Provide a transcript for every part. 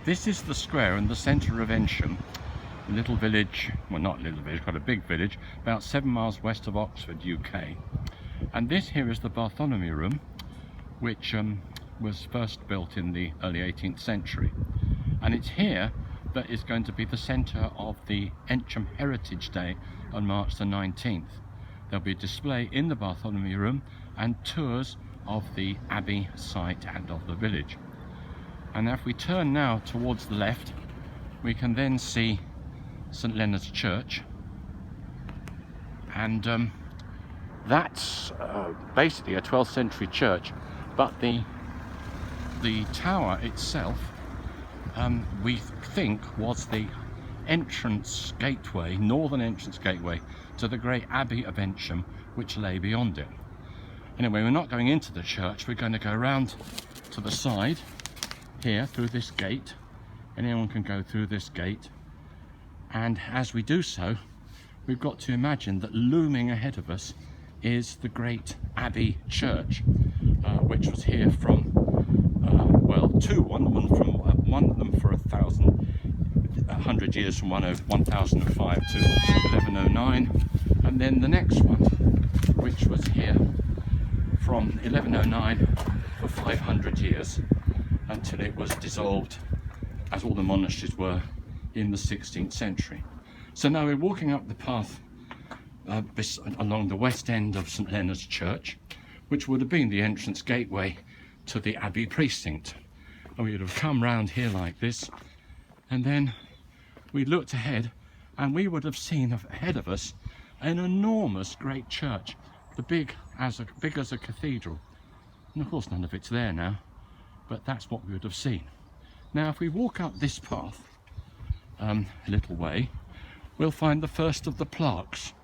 This is the square in the centre of Eynsham, a little village, well not little village, quite a big village, about 7 miles west of Oxford, UK. And this here is the Bartholomew Room, which was first built in the early 18th century. And it's here that is going to be the centre of the Eynsham Heritage Day on March the 19th. There'll be a display in the Bartholomew Room and tours of the Abbey site and of the village. And if we turn now towards the left, we can then see St Leonard's Church, and that's basically a 12th century church, but the tower itself we think was the entrance gateway, northern entrance gateway to the great Abbey of Eynsham, which lay beyond it. Anyway, we're not going into the church, we're going to go around to the side here through this gate. Anyone can go through this gate, and as we do so, we've got to imagine that looming ahead of us is the great Abbey Church, which was here from one of them for 100 years, from 1005 to 1109, and then the next one, which was here from 1109 for 500 years until it was dissolved, as all the monasteries were, in the 16th century. So now we're walking up the path along the west end of St Leonard's Church, which would have been the entrance gateway to the Abbey precinct. And we would have come round here like this, and then we looked ahead and we would have seen ahead of us an enormous great church, big as a cathedral. And of course none of it's there now, but that's what we would have seen. Now if we walk up this path a little way, we'll find the first of the plaques.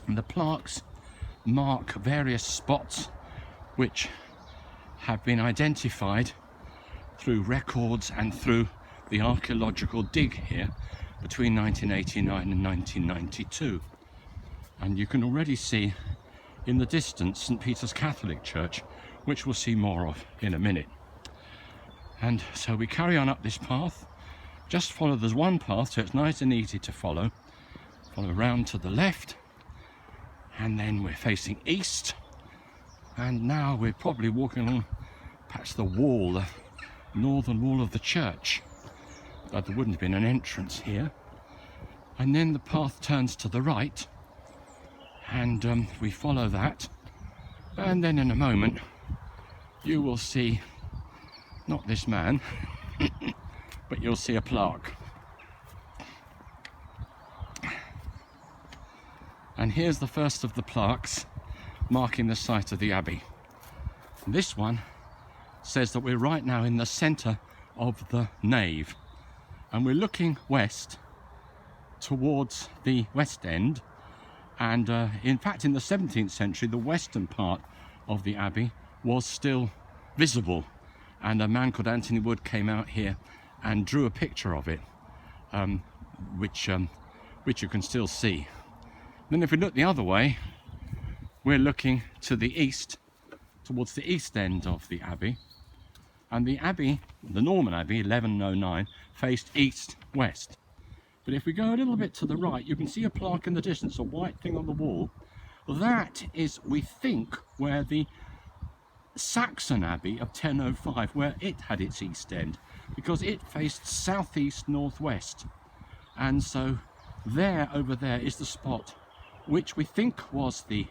And the plaques mark various spots which have been identified through records and through the archaeological dig here between 1989 and 1992. And you can already see in the distance St Peter's Catholic Church, which we'll see more of in a minute. And so we carry on up this path, just follow, there's one path, so it's nice and easy to follow round to the left, and then we're facing east, and now we're probably walking along perhaps the wall, the northern wall of the church, but there wouldn't have been an entrance here. And then the path turns to the right, and we follow that, and then in a moment you will see not this man but you'll see a plaque, and here's the first of the plaques marking the site of the Abbey. And this one says that we're right now in the centre of the nave, and we're looking west towards the west end. And in fact, in the 17th century, the western part of the Abbey was still visible, and a man called Anthony Wood came out here and drew a picture of it, which you can still see. Then if we look the other way, we're looking to the east, towards the east end of the Abbey, and the Abbey, the Norman Abbey, 1109, faced east-west. But if we go a little bit to the right, you can see a plaque in the distance, a white thing on the wall. That is, we think, where the Saxon Abbey of 1005, where it had its east end, because it faced southeast northwest. And so there, over there, is the spot which we think was the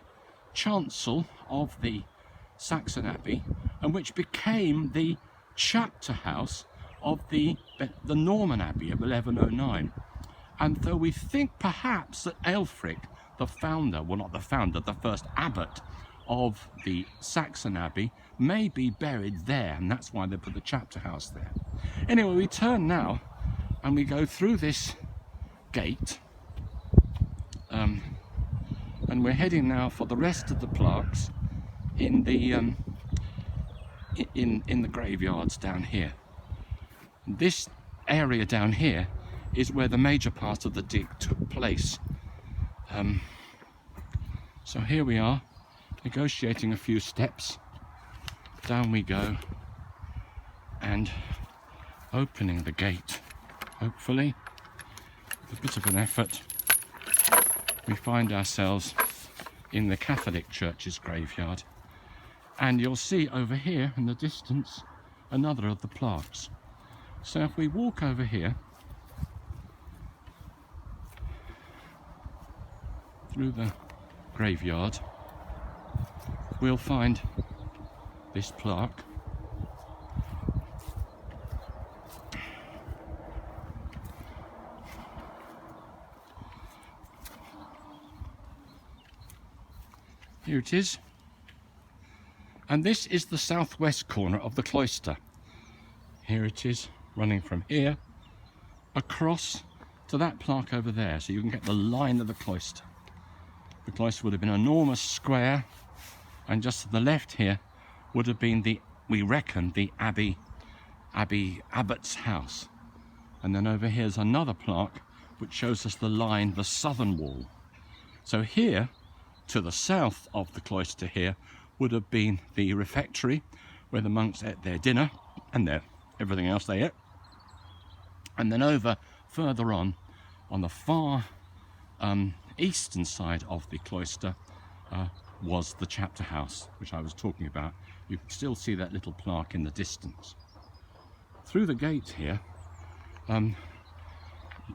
chancel of the Saxon Abbey, and which became the chapter house of the Norman Abbey of 1109. And though we think perhaps that Aelfric, the founder, well not the founder, the first abbot of the Saxon Abbey, may be buried there, and that's why they put the chapter house there. Anyway, we turn now and we go through this gate, and we're heading now for the rest of the plaques in the in the graveyards down here. This area down here is where the major part of the dig took place. So here we are, negotiating a few steps. Down we go, and opening the gate, hopefully, with a bit of an effort, we find ourselves in the Catholic Church's graveyard. And you'll see over here in the distance another of the plaques. So if we walk over here through the graveyard, we'll find this plaque. Here it is. And this is the southwest corner of the cloister. Here it is, running from here across to that plaque over there, so you can get the line of the cloister. The cloister would have been an enormous square, and just to the left here would have been we reckon, the abbot's house. And then over here's another plaque which shows us the line, the southern wall. So here, to the south of the cloister here, would have been the refectory where the monks ate their dinner and everything else they ate. And then over further on the far eastern side of the cloister was the chapter house, which I was talking about. You can still see that little plaque in the distance. Through the gate here,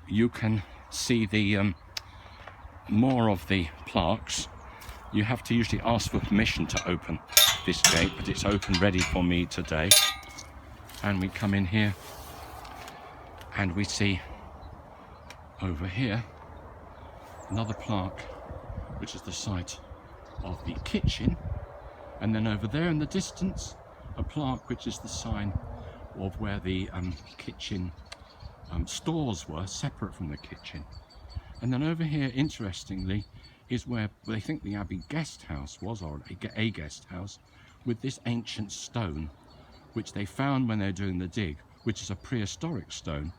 you can see the more of the plaques. You have to usually ask for permission to open this gate, but it's open ready for me today. And we come in here and we see over here another plaque, which is the site of the kitchen. And then over there in the distance, a plaque which is the sign of where the kitchen stores were, separate from the kitchen. And then over here, interestingly, is where they think the Abbey guest house was, or a guest house, with this ancient stone, which they found when they're doing the dig, which is a prehistoric stone,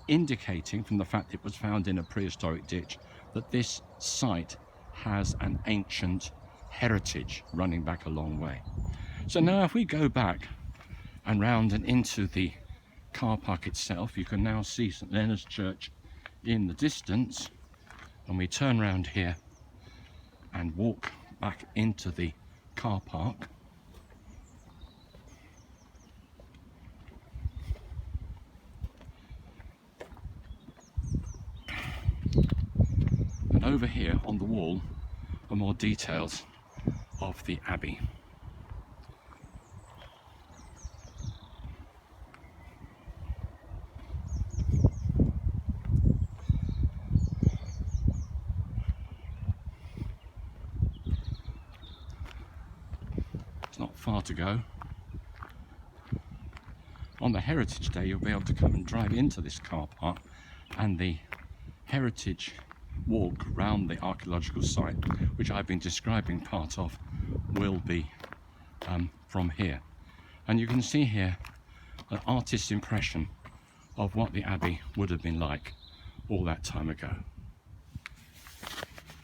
indicating from the fact it was found in a prehistoric ditch that this site has an ancient heritage running back a long way. So now if we go back and round and into the car park itself, you can now see St Leonard's Church in the distance, and we turn round here and walk back into the car park. And over here on the wall are more details of the Abbey. It's not far to go. On the Heritage Day, you'll be able to come and drive into this car park, and the heritage walk round the archaeological site, which I've been describing part of, will be from here. And you can see here an artist's impression of what the Abbey would have been like all that time ago.